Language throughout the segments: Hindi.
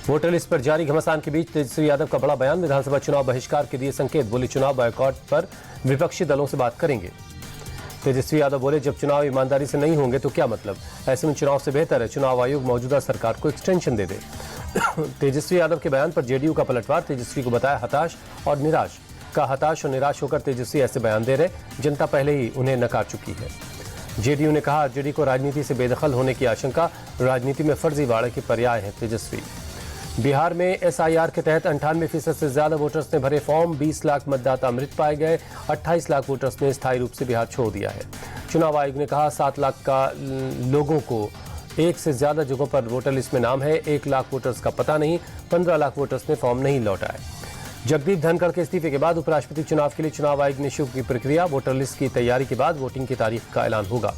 वोटर लिस्ट पर जारी घमासान के बीच तेजस्वी यादव का बड़ा बयान। विधानसभा चुनाव बहिष्कार के दिए संकेत। बोले चुनाव बॉयकॉट पर विपक्षी दलों से बात करेंगे। तेजस्वी यादव बोले जब चुनाव ईमानदारी से नहीं होंगे तो क्या मतलब, ऐसे में चुनाव से बेहतर है चुनाव आयोग मौजूदा सरकार को एक्सटेंशन दे दे। तेजस्वी यादव के बयान पर जेडीयू का पलटवार। तेजस्वी को बताया हताश और निराश। का हताश और निराश होकर तेजस्वी ऐसे बयान दे रहे, जनता पहले ही उन्हें नकार चुकी है। जेडीयू ने कहा आरजेडी को राजनीति से बेदखल होने की आशंका, राजनीति में फर्जीवाड़े के पर्याय है तेजस्वी। बिहार में एसआईआर के तहत 98% से ज्यादा वोटर्स ने भरे फॉर्म। 20 लाख मतदाता मृत पाए गए। 28 लाख वोटर्स ने स्थायी रूप से बिहार छोड़ दिया है। चुनाव आयोग ने कहा 7 लाख का लोगों को एक से ज्यादा जगहों पर वोटर लिस्ट में नाम है। 1 लाख वोटर्स का पता नहीं। 15 लाख वोटर्स ने फॉर्म नहीं लौटाए। जगदीप धनखड़ के इस्तीफे के बाद उपराष्ट्रपति चुनाव के लिए चुनाव आयोग ने शुरू की प्रक्रिया। वोटर लिस्ट की तैयारी के बाद वोटिंग की तारीख का ऐलान होगा।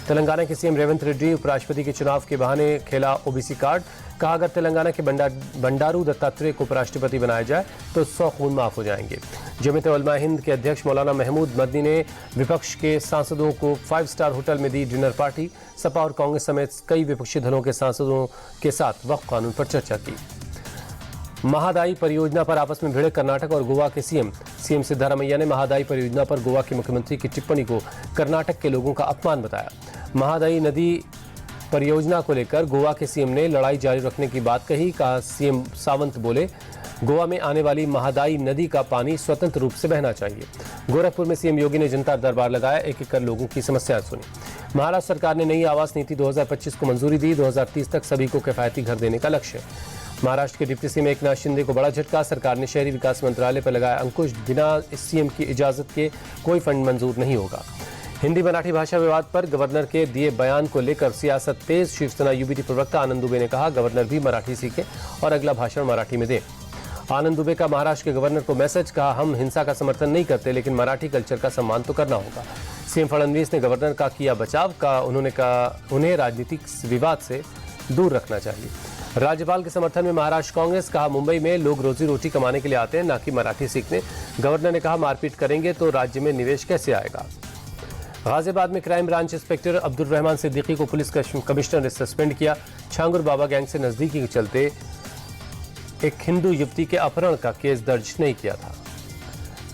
तेलंगाना के सीएम रेवंत रेड्डी उपराष्ट्रपति के चुनाव के बहाने खेला ओबीसी कार्ड। कहा अगर तेलंगाना के बंडारू दत्तात्रेय को उपराष्ट्रपति बनाया जाए तो 100 खून माफ हो जाएंगे। जमीयत उलमा हिंद के अध्यक्ष मौलाना महमूद मदनी ने विपक्ष के सांसदों को 5 स्टार होटल में दी डिनर पार्टी। सपा और कांग्रेस समेत कई विपक्षी दलों के सांसदों के साथ वक्फ कानून पर चर्चा की। महादाई परियोजना पर आपस में भिड़े कर्नाटक और गोवा के सीएम सिद्धारमैया ने महादाई परियोजना पर गोवा के मुख्यमंत्री की टिप्पणी को कर्नाटक के लोगों का अपमान बताया। महादाई नदी परियोजना को लेकर गोवा के सीएम ने लड़ाई जारी रखने की बात कही। कहा सीएम सावंत बोले गोवा में आने वाली महादाई नदी का पानी स्वतंत्र रूप से बहना चाहिए। गोरखपुर में सीएम योगी ने जनता दरबार लगाया, एक कर लोगों की समस्याएं सुनी। महाराष्ट्र सरकार ने नई आवास नीति 2025 को मंजूरी दी। 2030 तक सभी को किफायती घर देने का लक्ष्य। महाराष्ट्र के डिप्टी सीएम एकनाथ शिंदे को बड़ा झटका। सरकार ने शहरी विकास मंत्रालय पर लगाया अंकुश। बिना सीएम की इजाजत के कोई फंड मंजूर नहीं होगा। हिंदी मराठी भाषा विवाद पर गवर्नर के दिए बयान को लेकर सियासत तेज। शिवसेना यूबीटी प्रवक्ता आनंद दुबे ने कहा गवर्नर भी मराठी सीखे और अगला भाषण मराठी में दे। आनंद दुबे का महाराष्ट्र के गवर्नर को मैसेज। कहा हम हिंसा का समर्थन नहीं करते लेकिन मराठी कल्चर का सम्मान तो करना होगा। सीएम फडणवीस ने गवर्नर का किया बचाव। का उन्होंने कहा उन्हें राजनीतिक विवाद से दूर रखना चाहिए। राज्यपाल के समर्थन में महाराष्ट्र कांग्रेस। कहा मुंबई में लोग रोजी रोटी कमाने के लिए आते हैं, न कि मराठी सीखने। गवर्नर ने कहा मारपीट करेंगे तो राज्य में निवेश कैसे आएगा। गाजियाबाद में crime branch inspector Abdul Rahman Siddiqui को पुलिस कमिश्नर ने सस्पेंड किया। छांगुर बाबा गैंग से नजदीकी के चलते एक हिंदू युवती के अपहरण का केस दर्ज नहीं किया था।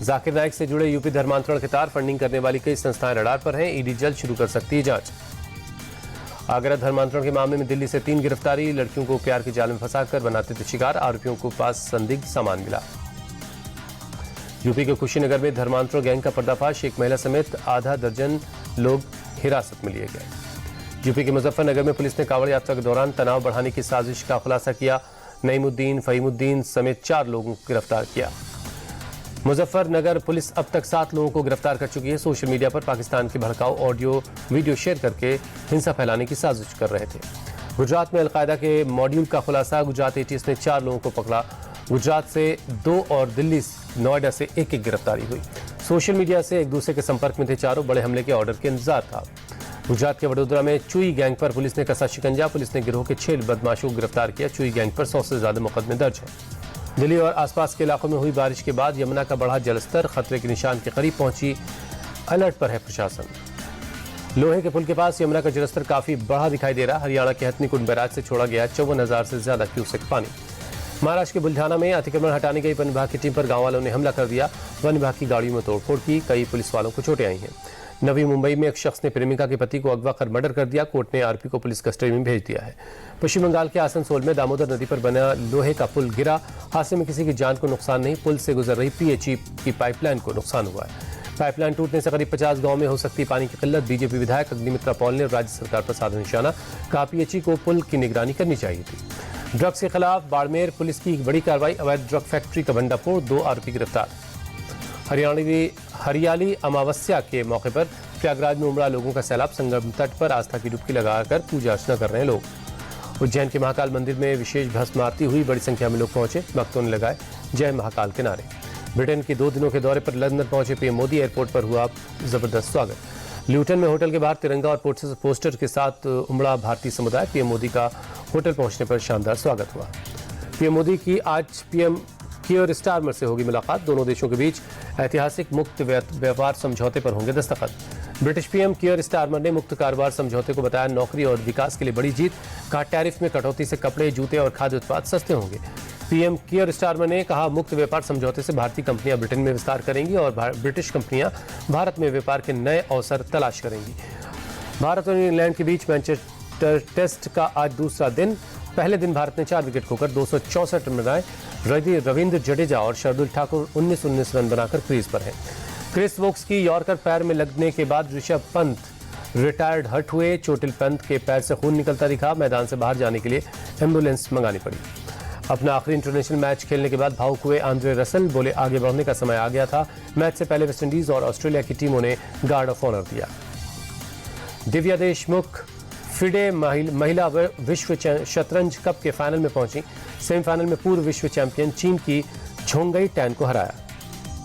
जाकिर नाइक से जुड़े यूपी धर्मांतरण के तार फंडिंग करने वाली कई संस्थाएं रडार पर हैं। ईडी जल्द शुरू कर सकती है जांच। आगरा धर्मांतरण के मामले में दिल्ली से 3 गिरफ्तारी। लड़कियों को प्यार के जाल में फंसाकर बनाते थे शिकार। आरोपियों को पास संदिग्ध सामान मिला। यूपी के कुशीनगर में धर्मांतरण गैंग का पर्दाफाश। एक महिला समेत आधा दर्जन लोग हिरासत में लिए गए। यूपी के मुजफ्फरनगर में पुलिस ने कांवड़ यात्रा के दौरान तनाव बढ़ाने की साजिश का खुलासा किया। नईमुद्दीन, फहीमुद्दीन समेत 4 लोगों को गिरफ्तार किया। मुजफ्फरनगर पुलिस अब तक 7 लोगों को गिरफ्तार कर चुकी है। सोशल मीडिया पर पाकिस्तान के भड़काऊ ऑडियो वीडियो शेयर करके हिंसा फैलाने की साजिश कर रहे थे। गुजरात में अलकायदा के मॉड्यूल का खुलासा। गुजरात एटीएस ने 4 लोगों को पकड़ा। गुजरात से 2 और दिल्ली नोएडा से 1 गिरफ्तारी हुई। सोशल मीडिया से एक दूसरे के संपर्क में थे चारों। बड़े हमले के ऑर्डर के इंतजार था। गुजरात के वडोदरा में चुई गैंग पर पुलिस ने कसा शिकंजा। पुलिस ने गिरोह के 6 बदमाशों को गिरफ्तार किया। चुई गैंग पर 100 से ज्यादा मुकदमे दर्ज हैं। दिल्ली और आसपास के इलाकों में हुई बारिश के बाद यमुना का बढ़ा जलस्तर। खतरे के निशान के करीब पहुंची। अलर्ट पर है प्रशासन। लोहे के पुल के पास यमुना का जलस्तर काफी बढ़ा दिखाई दे रहा। हरियाणा के हथनीकुंड बैराज से छोड़ा गया 54,000 से ज्यादा क्यूसेक पानी। महाराष्ट्र के बुल्ढाना में अतिक्रमण हटाने गई वन विभाग की टीम पर गांव वालों ने हमला कर दिया। वन विभाग की गाड़ियों में तोड़फोड़ की। कई पुलिस वालों को चोटें आई हैं। नवी मुंबई में एक शख्स ने प्रेमिका के पति को अगवा कर मर्डर कर दिया। कोर्ट ने आरोपी को पुलिस कस्टडी में भेज दिया है। पश्चिम बंगाल के आसनसोल में दामोदर नदी पर बना लोहे का पुल गिरा। हादसे में किसी की जान को नुकसान नहीं। पुल से गुजर रही पीएचई की पाइपलाइन को नुकसान हुआ है। पाइपलाइन टूटने से करीब 50 गांव में हो सकती पानी की किल्लत। बीजेपी विधायक अग्निमित्रा पॉल ने राज्य सरकार पर साधा निशाना। कहा पीएचई को पुल की निगरानी करनी चाहिए थी। ड्रग्स के खिलाफ बाड़मेर पुलिस की बड़ी कार्रवाई। अवैध ड्रग फैक्ट्री का भंडाफोड़। 2 आरोपी गिरफ्तार। हरियाली अमावस्या के मौके पर प्रयागराज में उमड़ा लोगों का सैलाब। संगम तट पर आस्था की डुबकी लगाकर पूजा अर्चना कर रहे हैं लोग। उज्जैन के महाकाल मंदिर में विशेष भस्म आरती हुई। बड़ी संख्या में लोग पहुंचे। भक्तों ने लगाए जय महाकाल के नारे। ब्रिटेन के 2 दिनों के दौरे पर लंदन पहुंचे पीएम मोदी। एयरपोर्ट पर हुआ जबरदस्त स्वागत। ल्यूटन में होटल के बाहर तिरंगा और पोस्टर के साथ उमड़ा भारतीय समुदाय। पीएम मोदी का होटल पहुंचने पर शानदार स्वागत हुआ। पीएम मोदी की आज पीएम कियोर स्टारमर से होगी मुलाकात। दोनों देशों के बीच ऐतिहासिक मुक्त व्यापार समझौते पर होंगे दस्तखत। ब्रिटिश पीएम कियर स्टारमर ने मुक्त कारोबार समझौते को बताया नौकरी और विकास के लिए बड़ी जीत। कहा टैरिफ में कटौती से कपड़े, जूते और खाद्य उत्पाद सस्ते होंगे। पीएम कियर स्टारमर ने कहा मुक्त व्यापार समझौते से भारतीय कंपनियां ब्रिटेन में विस्तार करेंगी और ब्रिटिश कंपनियां भारत में व्यापार के नए अवसर तलाश करेंगी। भारत और इंग्लैंड के बीच मैनचेस्टर टेस्ट का आज दूसरा दिन। पहले दिन भारत ने 4 विकेट खोकर 264 रन बनाए। रविंद्र जडेजा और शार्दुल ठाकुर 19-19 रन बनाकर क्रीज पर हैं। क्रिस वोक्स की यॉर्कर पैर में लगने के बाद ऋषभ पंत रिटायर्ड हर्ट हुए। चोटिल पंत के पैर से खून निकलता दिखा। मैदान से बाहर जाने के लिए एम्बुलेंस मंगानी पड़ी। अपना आखिरी इंटरनेशनल मैच खेलने के बाद भावुक हुए आंद्रे रसल। बोले आगे बढ़ने का समय आ गया था। मैच से पहले वेस्टइंडीज और ऑस्ट्रेलिया की टीमों ने गार्ड ऑफ ऑनर दिया। दिव्या देशमुख फिडे महिला विश्व शतरंज कप के फाइनल में पहुंची। सेमीफाइनल में पूर्व विश्व चैंपियन चीन की झोंगई टैन को हराया।